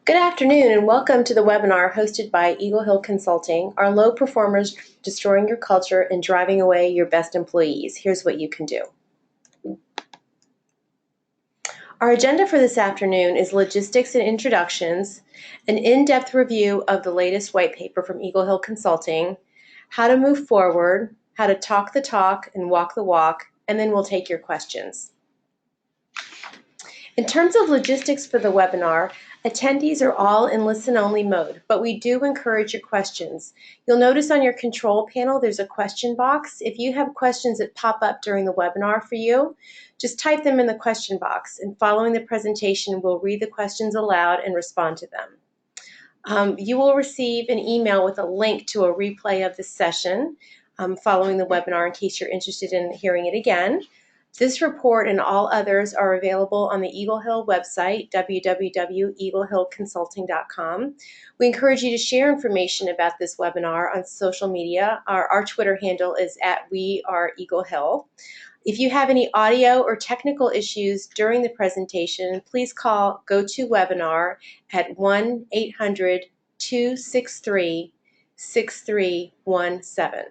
Good afternoon and welcome to the webinar hosted by Eagle Hill Consulting, our low performers destroying your culture and driving away your best employees. Here's what you can do. Our agenda for this afternoon is logistics and introductions, an in-depth review of the latest white paper from Eagle Hill Consulting, how to move forward, how to talk the talk and walk the walk, and then we'll take your questions. In terms of logistics for the webinar, attendees are all in listen-only mode, but we do encourage your questions. You'll notice on your control panel there's a question box. If you have questions that pop up during the webinar for you, just type them in the question box, and following the presentation, we'll read the questions aloud and respond to them. You will receive an email with a link to a replay of this session following the webinar in case you're interested in hearing it again. This report and all others are available on the Eagle Hill website, www.eaglehillconsulting.com. We encourage you to share information about this webinar on social media. Our Twitter handle is @WeAreEagleHill. If you have any audio or technical issues during the presentation, please call GoToWebinar at 1-800-263-6317.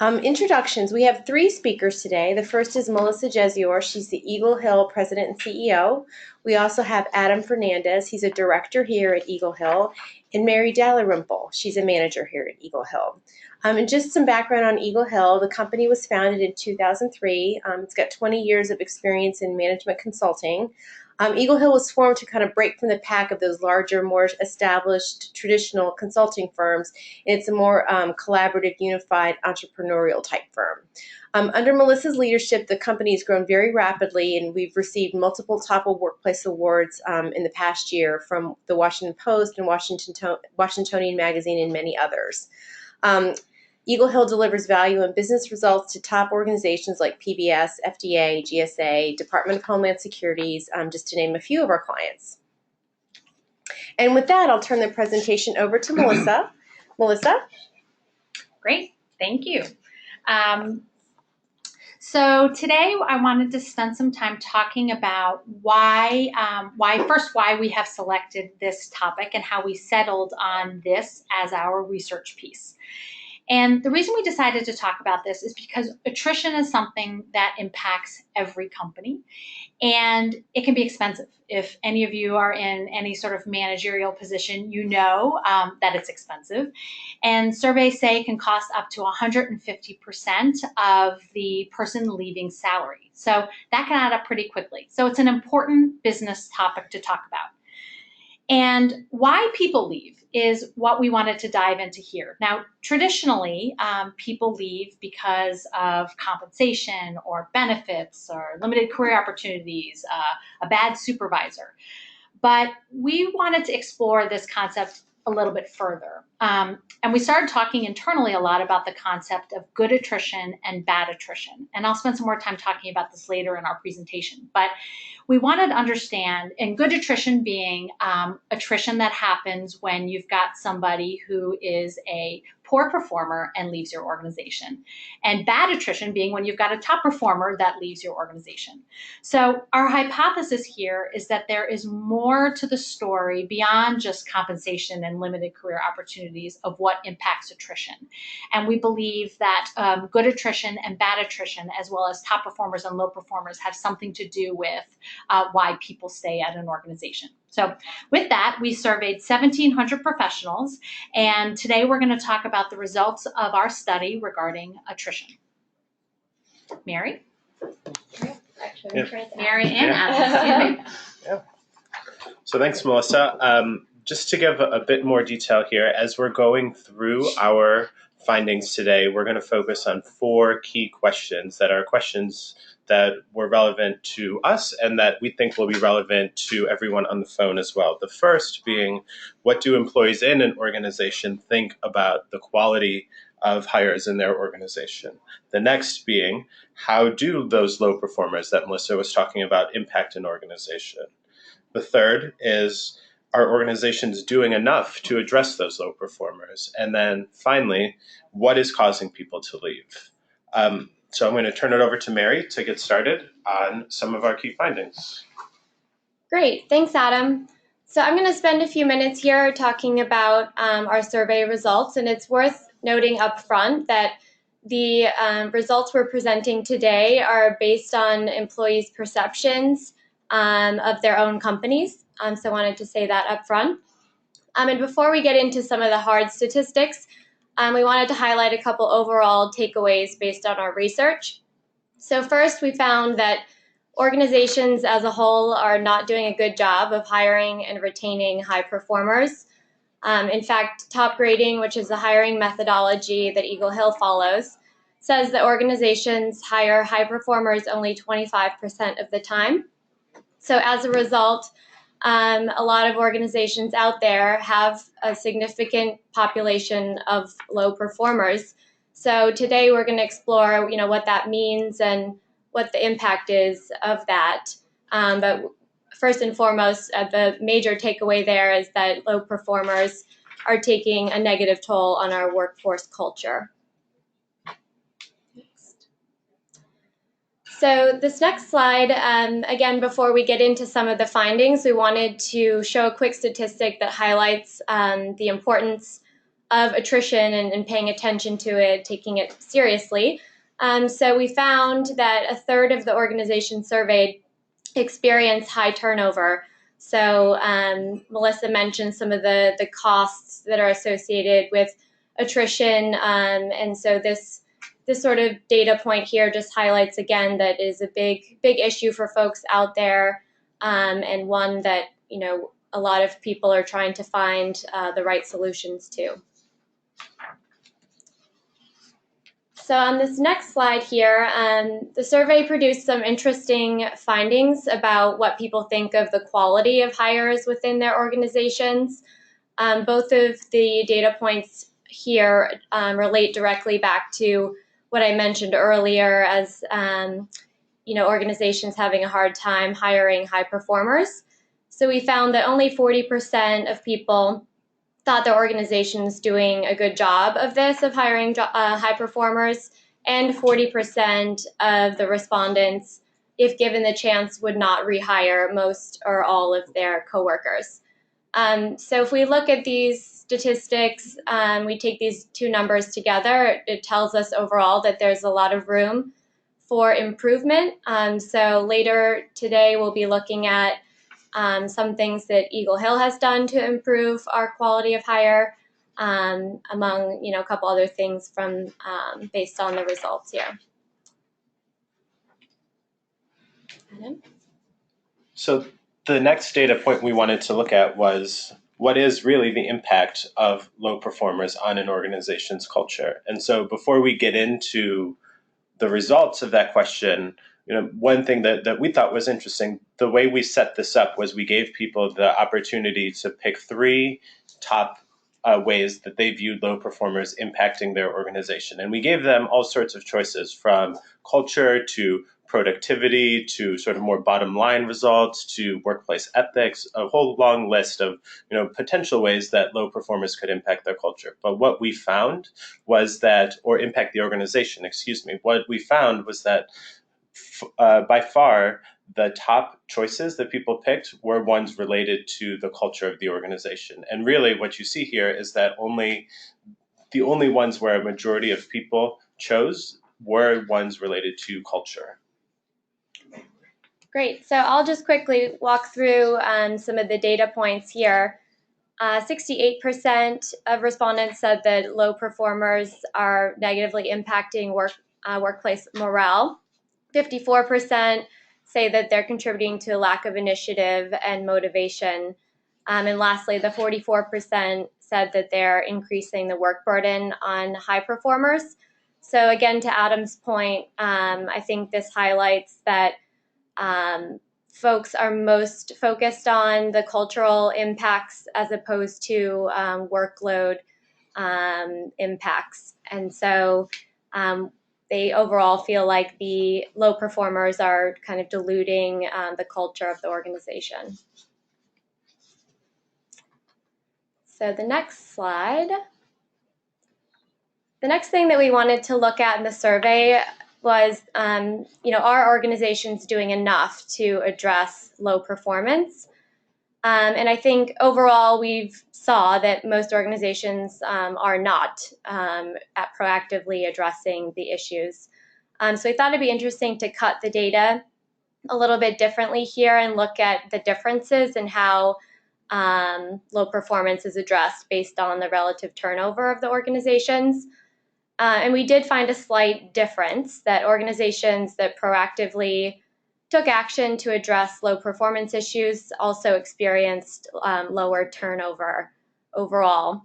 Introductions. We have three speakers today. The first is Melissa Jezior. She's the Eagle Hill President and CEO. We also have Adam Fernandez. He's a director here at Eagle Hill. And Mary Dalrymple. She's a manager here at Eagle Hill. And just some background on Eagle Hill. The company was founded in 2003. It's got 20 years of experience in management consulting. Eagle Hill was formed to kind of break from the pack of those larger, more established, traditional consulting firms, and it's a more collaborative, unified, entrepreneurial type firm. Under Melissa's leadership, the company has grown very rapidly, and we've received multiple top workplace awards in the past year from the Washington Post and Washingtonian Magazine and many others. Eagle Hill delivers value and business results to top organizations like PBS, FDA, GSA, Department of Homeland Security, just to name a few of our clients. And with that, I'll turn the presentation over to Melissa. Melissa? Great, thank you. So today I wanted to spend some time talking about why we have selected this topic and how we settled on this as our research piece. And the reason we decided to talk about this is because attrition is something that impacts every company, and it can be expensive. If any of you are in any sort of managerial position, you know that it's expensive. And surveys say it can cost up to 150% of the person leaving salary. So that can add up pretty quickly. So it's an important business topic to talk about. And why people leave is what we wanted to dive into here. Now, traditionally, people leave because of compensation or benefits or limited career opportunities, a bad supervisor. But we wanted to explore this concept a little bit further. And we started talking internally a lot about the concept of good attrition and bad attrition. And I'll spend some more time talking about this later in our presentation. But we wanted to understand, and good attrition being attrition that happens when you've got somebody who is a poor performer and leaves your organization. And bad attrition being when you've got a top performer that leaves your organization. So our hypothesis here is that there is more to the story beyond just compensation and limited career opportunities of what impacts attrition. And we believe that good attrition and bad attrition, as well as top performers and low performers, have something to do with why people stay at an organization. So with that, we surveyed 1,700 professionals, and today we're going to talk about the results of our study regarding attrition. Mary? Mary and Adam. Yeah. So thanks, Melissa. Just to give a bit more detail here, as we're going through our findings today, we're going to focus on 4 key questions that are questions that were relevant to us and that we think will be relevant to everyone on the phone as well. The first being, what do employees in an organization think about the quality of hires in their organization? The next being, how do those low performers that Melissa was talking about impact an organization? The third is, are organizations doing enough to address those low performers? And then finally, what is causing people to leave? So I'm going to turn it over to Mary to get started on some of our key findings. Great, thanks Adam. So I'm going to spend a few minutes here talking about our survey results, and it's worth noting up front that the results we're presenting today are based on employees' perceptions of their own companies. So I wanted to say that up front. And before we get into some of the hard statistics, we wanted to highlight a couple overall takeaways based on our research. So first, we found that organizations as a whole are not doing a good job of hiring and retaining high performers. In fact, top grading, which is a hiring methodology that Eagle Hill follows, says that organizations hire high performers only 25% of the time. So as a result, a lot of organizations out there have a significant population of low performers. So today we're going to explore, what that means and what the impact is of that. But first and foremost, the major takeaway there is that low performers are taking a negative toll on our workforce culture. So this next slide, again, before we get into some of the findings, we wanted to show a quick statistic that highlights the importance of attrition and paying attention to it, taking it seriously. So we found that a third of the organizations surveyed experience high turnover. So Melissa mentioned some of the costs that are associated with attrition, and so this sort of data point here just highlights again that is a big issue for folks out there, and one that a lot of people are trying to find the right solutions to. So on this next slide here, the survey produced some interesting findings about what people think of the quality of hires within their organizations. Both of the data points here relate directly back to what I mentioned earlier as organizations having a hard time hiring high performers. So we found that only 40% of people thought their organization's doing a good job of this, of hiring high performers, and 40% of the respondents, if given the chance, would not rehire most or all of their coworkers. So if we look at these statistics, we take these two numbers together, it tells us overall that there's a lot of room for improvement. So later today, we'll be looking at some things that Eagle Hill has done to improve our quality of hire, among a couple other things from based on the results here. Adam? So the next data point we wanted to look at was what is really the impact of low performers on an organization's culture. And so before we get into the results of that question, one thing that we thought was interesting, the way we set this up was we gave people the opportunity to pick three top ways that they viewed low performers impacting their organization. And we gave them all sorts of choices, from culture to productivity to sort of more bottom line results to workplace ethics, a whole long list of potential ways that low performers could impact their culture. But what we found was that, or impact the organization, what we found was that by far the top choices that people picked were ones related to the culture of the organization. And really what you see here is that the only ones where a majority of people chose were ones related to culture. Great. So I'll just quickly walk through some of the data points here. 68% of respondents said that low performers are negatively impacting workplace morale. 54% say that they're contributing to a lack of initiative and motivation. And lastly, the 44% said that they're increasing the work burden on high performers. So again, to Adam's point, I think this highlights that folks are most focused on the cultural impacts as opposed to workload impacts. And so they overall feel like the low performers are kind of diluting the culture of the organization. So the next slide. The next thing that we wanted to look at in the survey was, are organizations doing enough to address low performance? And I think overall we've saw that most organizations are not at proactively addressing the issues. So I thought it'd be interesting to cut the data a little bit differently here and look at the differences in how low performance is addressed based on the relative turnover of the organizations. And we did find a slight difference that organizations that proactively took action to address low performance issues also experienced lower turnover overall.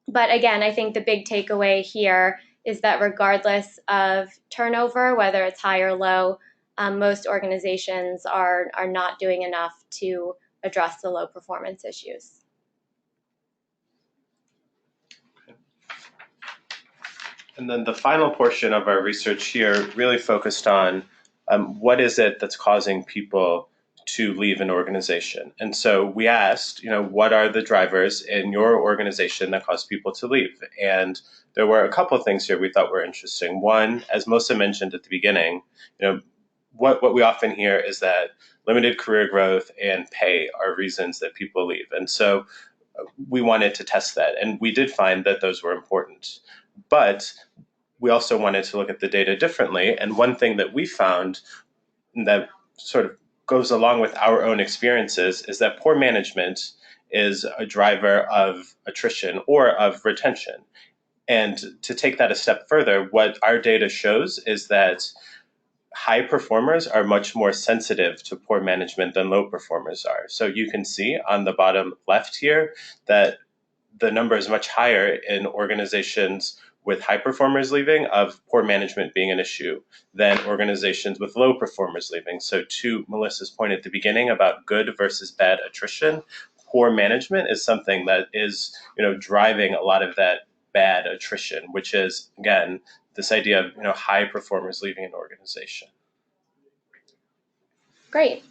But again, I think the big takeaway here is that regardless of turnover, whether it's high or low, most organizations are not doing enough to address the low performance issues. And then the final portion of our research here really focused on what is it that's causing people to leave an organization. And so we asked, what are the drivers in your organization that cause people to leave? And there were a couple of things here we thought were interesting. One, as Melissa mentioned at the beginning, what we often hear is that limited career growth and pay are reasons that people leave. And so we wanted to test that. And we did find that those were important. But we also wanted to look at the data differently. And one thing that we found that sort of goes along with our own experiences is that poor management is a driver of attrition or of retention. And to take that a step further, what our data shows is that high performers are much more sensitive to poor management than low performers are. So you can see on the bottom left here that the number is much higher in organizations with high performers leaving of poor management being an issue than organizations with low performers leaving. So to Melissa's point at the beginning about good versus bad attrition, poor management is something that is, driving a lot of that bad attrition, which is, again, this idea of, high performers leaving an organization. Great.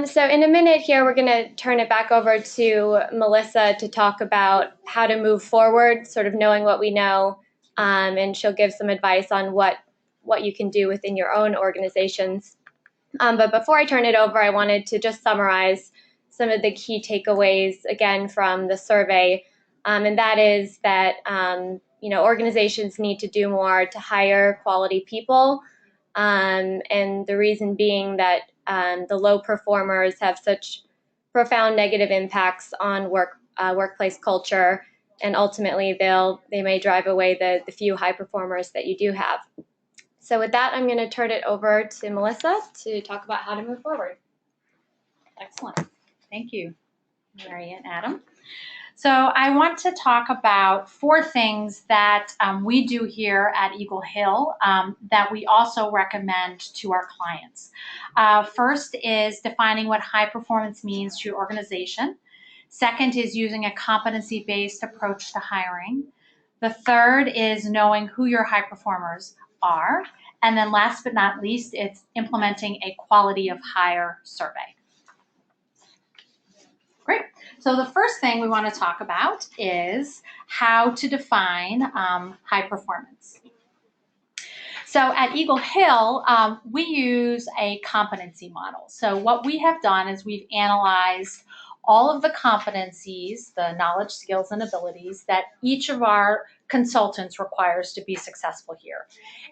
So in a minute here, we're going to turn it back over to Melissa to talk about how to move forward, sort of knowing what we know, and she'll give some advice on what you can do within your own organizations. But before I turn it over, I wanted to just summarize some of the key takeaways, again, from the survey, and that is that organizations need to do more to hire quality people, and the reason being that the low performers have such profound negative impacts on workplace culture, and ultimately they may drive away the few high performers that you do have. So with that, I'm going to turn it over to Melissa to talk about how to move forward. Excellent. Thank you, Mary and Adam. So I want to talk about 4 things that we do here at Eagle Hill that we also recommend to our clients. First is defining what high performance means to your organization. Second is using a competency-based approach to hiring. The third is knowing who your high performers are. And then last but not least, it's implementing a quality of hire survey. Great. So the first thing we want to talk about is how to define high performance. So at Eagle Hill, we use a competency model. So what we have done is we've analyzed all of the competencies, the knowledge, skills, and abilities that each of our consultants requires to be successful here.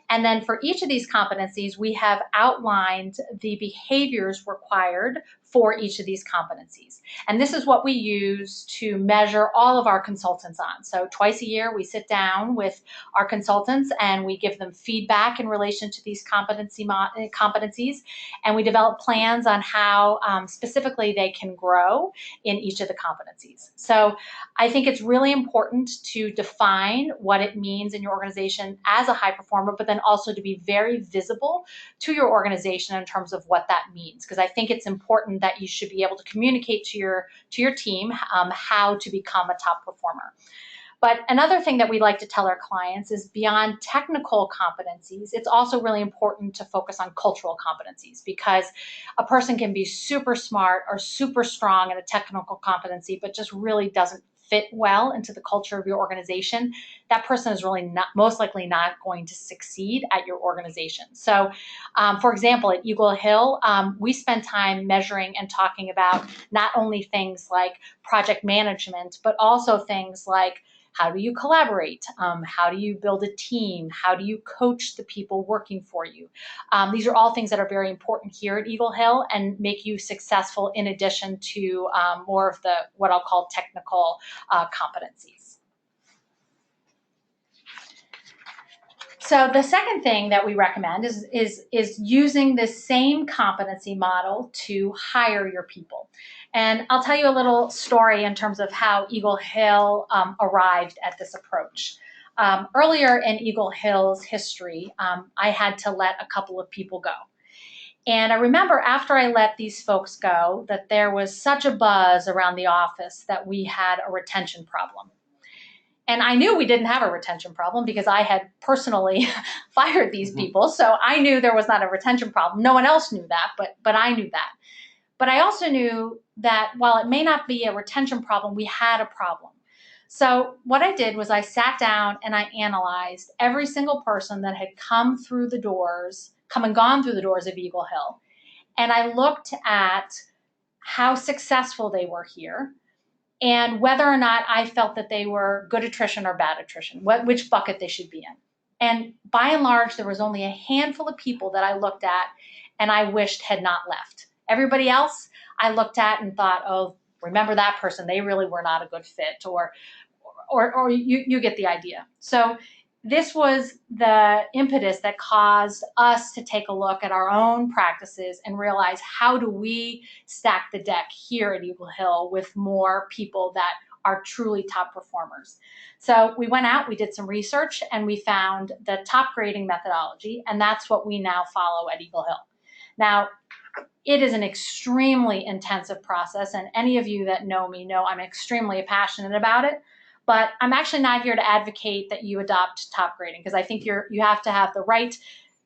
And then for each of these competencies, we have outlined the behaviors required for each of these competencies. And this is what we use to measure all of our consultants on. So twice a year, we sit down with our consultants and we give them feedback in relation to these competencies, and we develop plans on how specifically they can grow in each of the competencies. So I think it's really important to define what it means in your organization as a high performer, but then also to be very visible to your organization in terms of what that means. Because I think it's important that you should be able to communicate to your team how to become a top performer. But another thing that we like to tell our clients is beyond technical competencies, it's also really important to focus on cultural competencies, because a person can be super smart or super strong in a technical competency, but just really doesn't fit well into the culture of your organization, that person is really not, most likely not going to succeed at your organization. So, for example, at Eagle Hill, we spend time measuring and talking about not only things like project management, but also things like how do you collaborate? How do you build a team? How do you coach the people working for you? These are all things that are very important here at Eagle Hill and make you successful in addition to more of the what I'll call technical competencies. So the second thing that we recommend is using the same competency model to hire your people. And I'll tell you a little story in terms of how Eagle Hill arrived at this approach. Earlier in Eagle Hill's history, I had to let a couple of people go. And I remember after I let these folks go that there was such a buzz around the office that we had a retention problem. And I knew we didn't have a retention problem because I had personally fired these people. So I knew there was not a retention problem. No one else knew that, but I knew that. But I also knew that while it may not be a retention problem, we had a problem. So what I did was I sat down and I analyzed every single person that had come and gone through the doors of Eagle Hill. And I looked at how successful they were here and whether or not I felt that they were good attrition or bad attrition, which bucket they should be in. And by and large, there was only a handful of people that I looked at and I wished had not left. Everybody else I looked at and thought, oh, remember that person, they really were not a good fit, or you get the idea. So this was the impetus that caused us to take a look at our own practices and realize how do we stack the deck here at Eagle Hill with more people that are truly top performers. So we went out, we did some research, and we found the top grading methodology, and that's what we now follow at Eagle Hill. Now, it is an extremely intensive process, and any of you that know me know I'm extremely passionate about it. But I'm actually not here to advocate that you adopt top grading because I think you have to have the right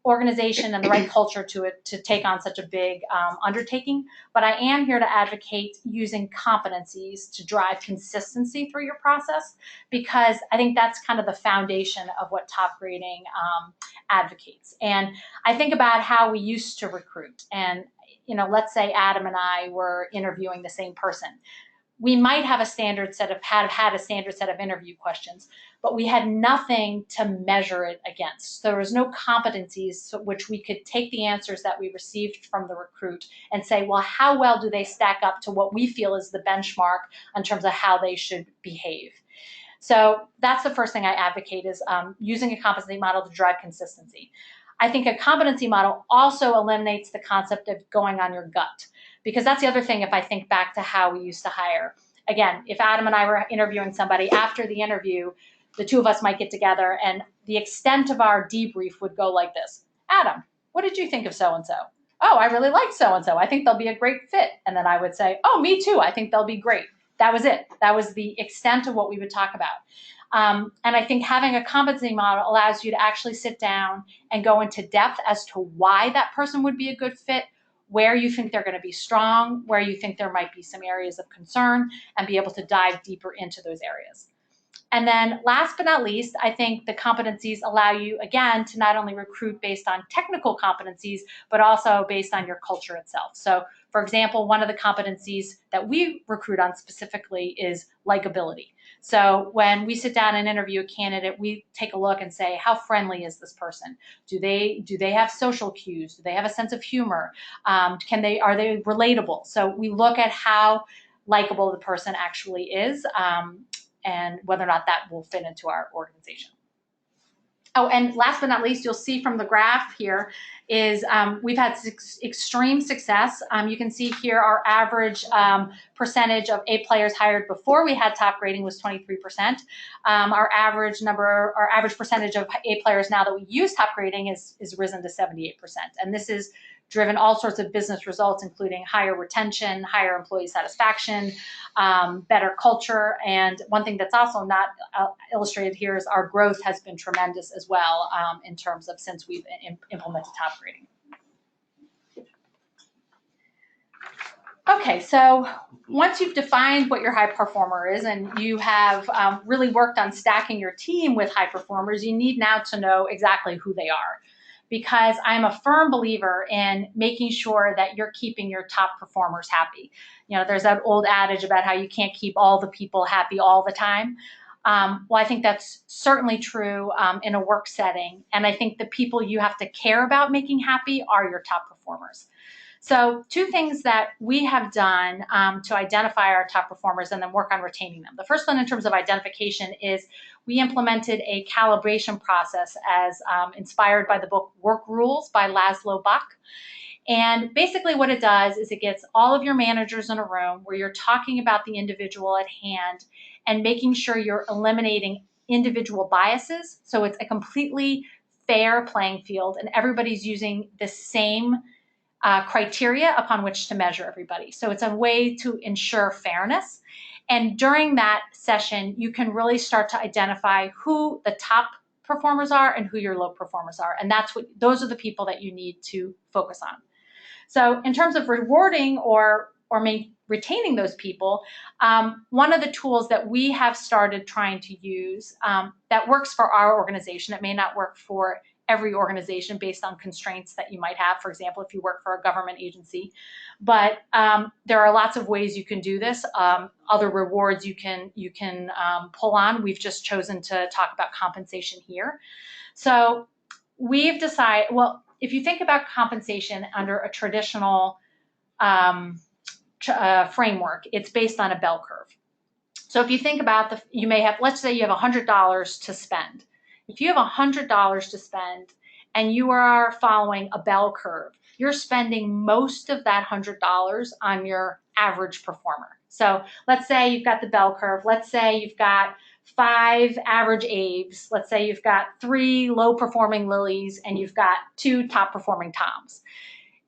organization and the right culture to take on such a big undertaking. But I am here to advocate using competencies to drive consistency through your process because I think that's kind of the foundation of what top grading advocates. And I think about how we used to recruit. And let's say Adam and I were interviewing the same person. We might have a standard set of had a standard set of interview questions, but we had nothing to measure it against. So there was no competencies which we could take the answers that we received from the recruit and say, well, how well do they stack up to what we feel is the benchmark in terms of how they should behave? So that's the first thing I advocate is using a competency model to drive consistency. I think a competency model also eliminates the concept of going on your gut. Because that's the other thing if I think back to how we used to hire. Again, if Adam and I were interviewing somebody, after the interview, the two of us might get together and the extent of our debrief would go like this. Adam, what did you think of so-and-so? Oh, I really like so-and-so. I think they'll be a great fit. And then I would say, oh, me too. I think they'll be great. That was it. That was the extent of what we would talk about. And I think having a competency model allows you to actually sit down and go into depth as to why that person would be a good fit, where you think they're going to be strong, where you think there might be some areas of concern, and be able to dive deeper into those areas. And then last but not least, I think the competencies allow you, again, to not only recruit based on technical competencies, but also based on your culture itself. So, for example, one of the competencies that we recruit on specifically is likability. So when we sit down and interview a candidate, we take a look and say, how friendly is this person? Do they have social cues? Do they have a sense of humor? Are they relatable? So we look at how likable the person actually is and whether or not that will fit into our organization. Oh, and last but not least, you'll see from the graph here is we've had extreme success. You can see here our average percentage of A players hired before we had top grading was 23%. Our average percentage of A players now that we use top grading is risen to 78%. And this is driven all sorts of business results, including higher retention, higher employee satisfaction, better culture. And one thing that's also not illustrated here is our growth has been tremendous as well in terms of since we've implemented top grading. Okay, so once you've defined what your high performer is and you have really worked on stacking your team with high performers, you need now to know exactly who they are. Because I'm a firm believer in making sure that you're keeping your top performers happy. You know, there's that old adage about how you can't keep all the people happy all the time. Well, I think that's certainly true in a work setting. And I think the people you have to care about making happy are your top performers. So 2 things that we have done to identify our top performers and then work on retaining them. The first one in terms of identification is we implemented a calibration process as inspired by the book Work Rules by Laszlo Bock. And basically what it does is it gets all of your managers in a room where you're talking about the individual at hand and making sure you're eliminating individual biases. So it's a completely fair playing field and everybody's using the same criteria upon which to measure everybody. So it's a way to ensure fairness. And during that session, you can really start to identify who the top performers are and who your low performers are. And those are the people that you need to focus on. So in terms of rewarding or retaining those people, one of the tools that we have started trying to use that works for our organization, it may not work for every organization based on constraints that you might have, for example, if you work for a government agency. But there are lots of ways you can do this. Other rewards you can pull on. We've just chosen to talk about compensation here. So we've decided, well, if you think about compensation under a traditional framework, it's based on a bell curve. So if you think about you may have, let's say you have $100 to spend. If you have $100 to spend and you are following a bell curve, you're spending most of that $100 on your average performer. So let's say you've got the bell curve. Let's say you've got 5 average A's. Let's say you've got 3 low performing Lilies and you've got 2 top performing Toms.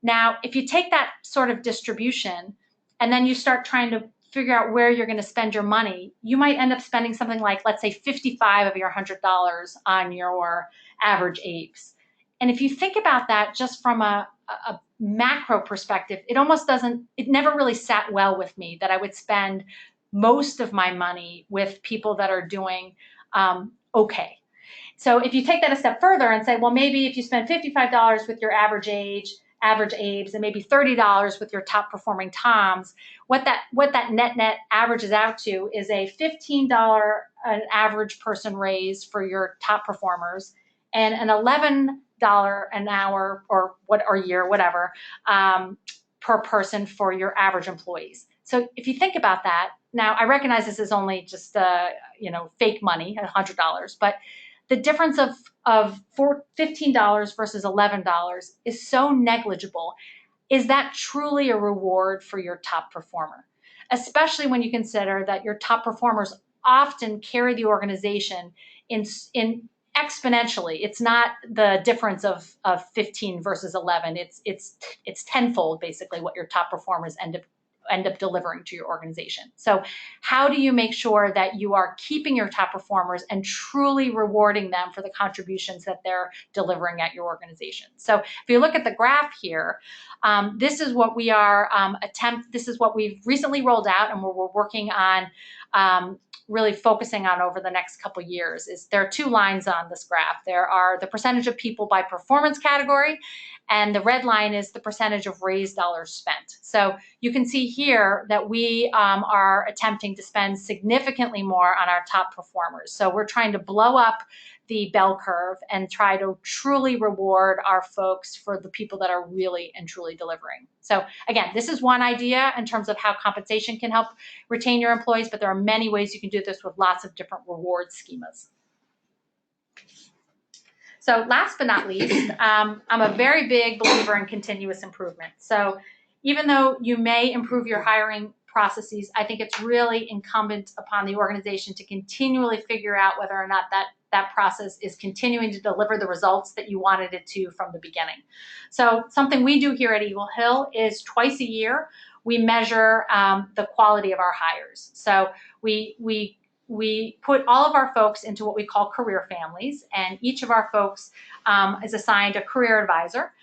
Now, if you take that sort of distribution and then you start trying to figure out where you're going to spend your money, you might end up spending something like, let's say, 55 of your $100 on your average A's. And if you think about that just from a macro perspective, it never really sat well with me that I would spend most of my money with people that are doing okay. So if you take that a step further and say, well, maybe if you spend $55 with your average A's and maybe $30 with your top performing Toms, what that net averages out to is a $15 an average person raise for your top performers and an $11 an hour or year, whatever, per person for your average employees. So if you think about that, now I recognize this is only just fake money, $100, but the difference of $15 versus $11 is so negligible. Is that truly a reward for your top performer? Especially when you consider that your top performers often carry the organization in exponentially. It's not the difference of 15 versus 11. It's tenfold basically what your top performers end up delivering to your organization. So how do you make sure that you are keeping your top performers and truly rewarding them for the contributions that they're delivering at your organization? So if you look at the graph here, this is what we are this is what we've recently rolled out and we're working on really focusing on over the next couple of years. There are 2 lines on this graph. There are the percentage of people by performance category, and the red line is the percentage of raised dollars spent. So you can see here that we are attempting to spend significantly more on our top performers. So we're trying to blow up the bell curve and try to truly reward our folks for the people that are really and truly delivering. So again, this is one idea in terms of how compensation can help retain your employees, but there are many ways you can do this with lots of different reward schemas. So last but not least, I'm a very big believer in continuous improvement. So even though you may improve your hiring processes, I think it's really incumbent upon the organization to continually figure out whether or not that process is continuing to deliver the results that you wanted it to from the beginning. So something we do here at Eagle Hill is twice a year, we measure the quality of our hires. So we put all of our folks into what we call career families, and each of our folks is assigned a career advisor.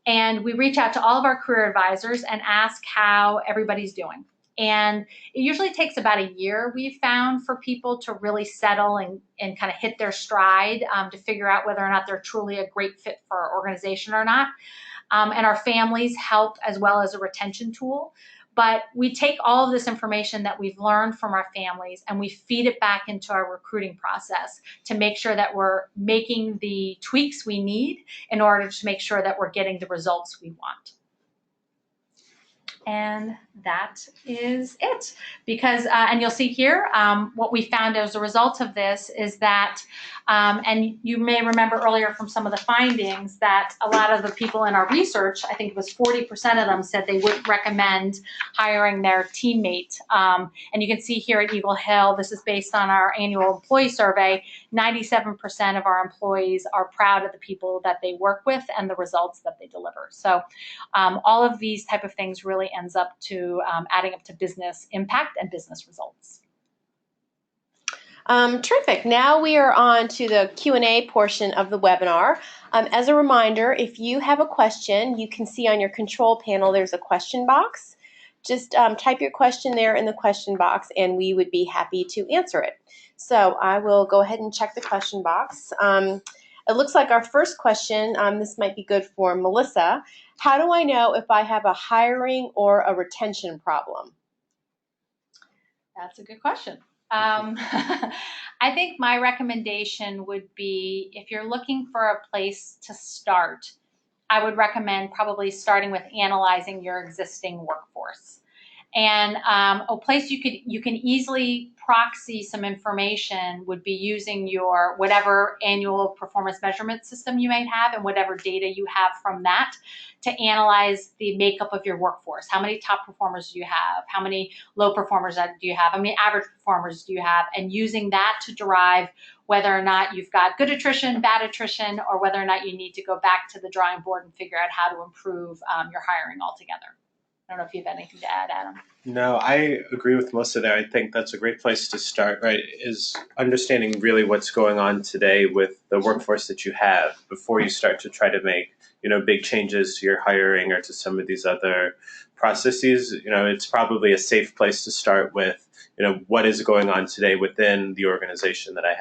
And we reach out to all of our career advisors and ask how everybody's doing. And it usually takes about a year, we've found, for people to really settle and kind of hit their stride, to figure out whether or not they're truly a great fit for our organization or not. And our families help as well as a retention tool. But we take all of this information that we've learned from our families and we feed it back into our recruiting process to make sure that we're making the tweaks we need in order to make sure that we're getting the results we want. And that is it. Because, and you'll see here, what we found as a result of this is that, and you may remember earlier from some of the findings that a lot of the people in our research, I think it was 40% of them said they would recommend hiring their teammate. And you can see here at Eagle Hill, this is based on our annual employee survey, 97% of our employees are proud of the people that they work with and the results that they deliver. So all of these type of things really ends up to adding up to business impact and business results. Terrific. Now we are on to the Q&A portion of the webinar. As a reminder, if you have a question, you can see on your control panel there's a question box. Just type your question there in the question box and we would be happy to answer it. So I will go ahead and check the question box. It looks like our first question, this might be good for Melissa. How do I know if I have a hiring or a retention problem? That's a good question. I think my recommendation would be, if you're looking for a place to start, I would recommend probably starting with analyzing your existing workforce. And a place you can easily proxy some information would be using your whatever annual performance measurement system you may have and whatever data you have from that to analyze the makeup of your workforce. How many top performers do you have? How many low performers do you have? How many average performers do you have? And using that to derive whether or not you've got good attrition, bad attrition, or whether or not you need to go back to the drawing board and figure out how to improve your hiring altogether. I don't know if you have anything to add, Adam. No, I agree with Melissa there. I think that's a great place to start, right, is understanding really what's going on today with the workforce that you have before you start to try to make, big changes to your hiring or to some of these other processes. It's probably a safe place to start with, what is going on today within the organization that I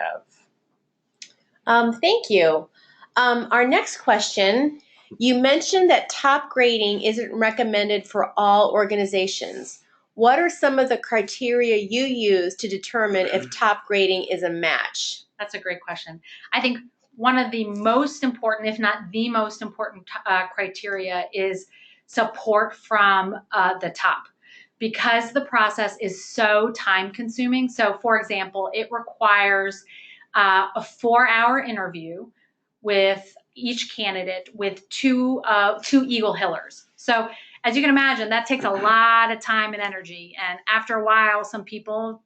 have. Thank you. Our next question, you mentioned that top grading isn't recommended for all organizations. What are some of the criteria you use to determine if top grading is a match? That's a great question. I think one of the most important, if not the most important criteria is support from the top, because the process is so time consuming. So for example, it requires a 4-hour interview with each candidate with two Eagle Hillers. So as you can imagine, that takes a lot of time and energy. And after a while, some people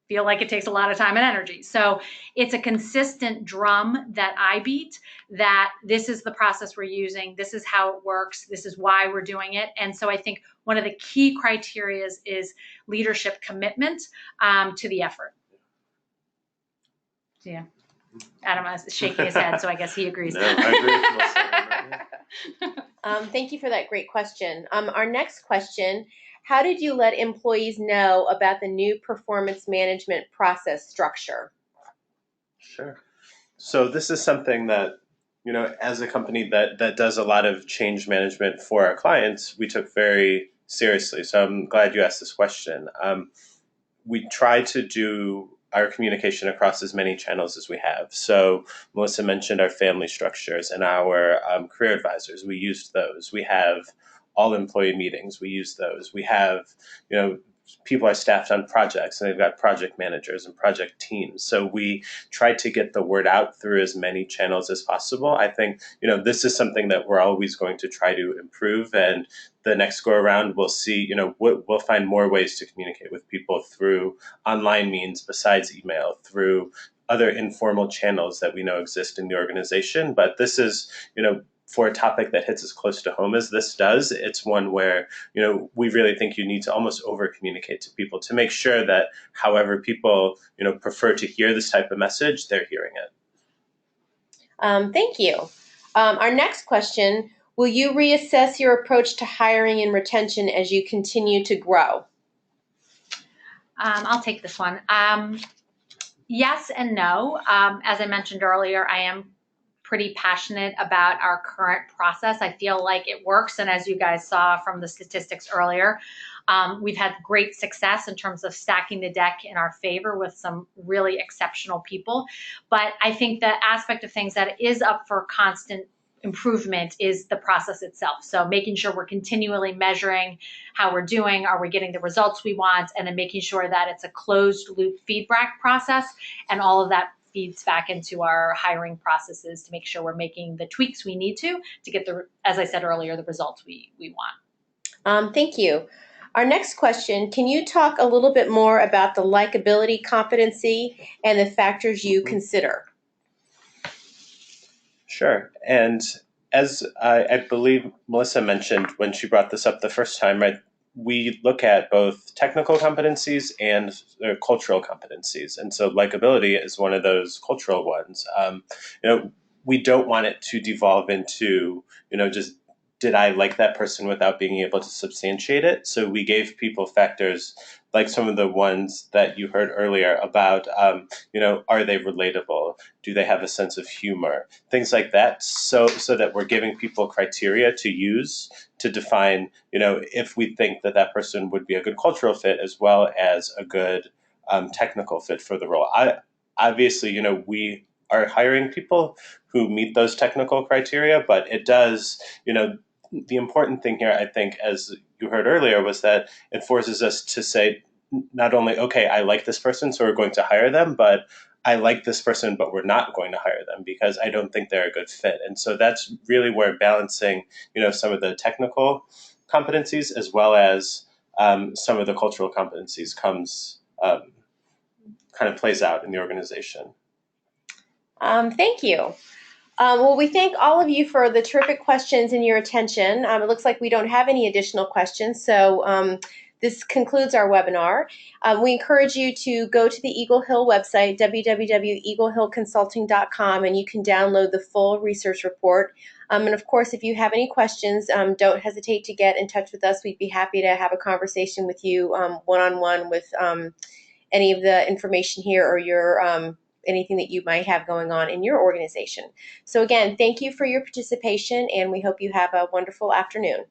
feel like it takes a lot of time and energy. So it's a consistent drum that I beat that this is the process we're using. This is how it works. This is why we're doing it. And so I think one of the key criteria is leadership commitment to the effort. Yeah. Adam is shaking his head, so I guess he agrees. No, I agree with Melissa. Thank you for that great question. Our next question, how did you let employees know about the new performance management process structure? Sure. So this is something that, as a company that does a lot of change management for our clients, we took very seriously. So I'm glad you asked this question. We try to do our communication across as many channels as we have. So Melissa mentioned our family structures and our career advisors. We used those. We have all employee meetings. We use those. We have, people are staffed on projects and they've got project managers and project teams. So we try to get the word out through as many channels as possible. I think, this is something that we're always going to try to improve. And the next go around, we'll see, we'll find more ways to communicate with people through online means besides email, through other informal channels that we know exist in the organization. But this is, for a topic that hits as close to home as this does, it's one where, we really think you need to almost over-communicate to people to make sure that however people, prefer to hear this type of message, they're hearing it. Thank you. Our next question, Will you reassess your approach to hiring and retention as you continue to grow? I'll take this one. Yes and no. As I mentioned earlier, I am pretty passionate about our current process. I feel like it works. And as you guys saw from the statistics earlier, we've had great success in terms of stacking the deck in our favor with some really exceptional people. But I think the aspect of things that is up for constant improvement is the process itself. So making sure we're continually measuring how we're doing, are we getting the results we want, and then making sure that it's a closed loop feedback process, and all of that feeds back into our hiring processes to make sure we're making the tweaks we need to get the, as I said earlier, the results we want. Thank you. Our next question, can you talk a little bit more about the likability competency and the factors you consider? Sure. And as I believe Melissa mentioned when she brought this up the first time, right, we look at both technical competencies and cultural competencies. And so likability is one of those cultural ones. We don't want it to devolve into, just did I like that person without being able to substantiate it? So we gave people factors like some of the ones that you heard earlier about, are they relatable? Do they have a sense of humor? Things like that, so that we're giving people criteria to use to define, if we think that that person would be a good cultural fit as well as a good technical fit for the role. Obviously, we are hiring people who meet those technical criteria, but it does, the important thing here, I think, as you heard earlier, was that it forces us to say not only, okay, I like this person, so we're going to hire them, but I like this person, but we're not going to hire them because I don't think they're a good fit. And so that's really where balancing, some of the technical competencies as well as some of the cultural competencies comes, kind of plays out in the organization. Thank you. Well, we thank all of you for the terrific questions and your attention. It looks like we don't have any additional questions, so this concludes our webinar. We encourage you to go to the Eagle Hill website, www.eaglehillconsulting.com, and you can download the full research report. And of course, if you have any questions, don't hesitate to get in touch with us. We'd be happy to have a conversation with you one-on-one with any of the information here or your anything that you might have going on in your organization. So again, thank you for your participation, and we hope you have a wonderful afternoon.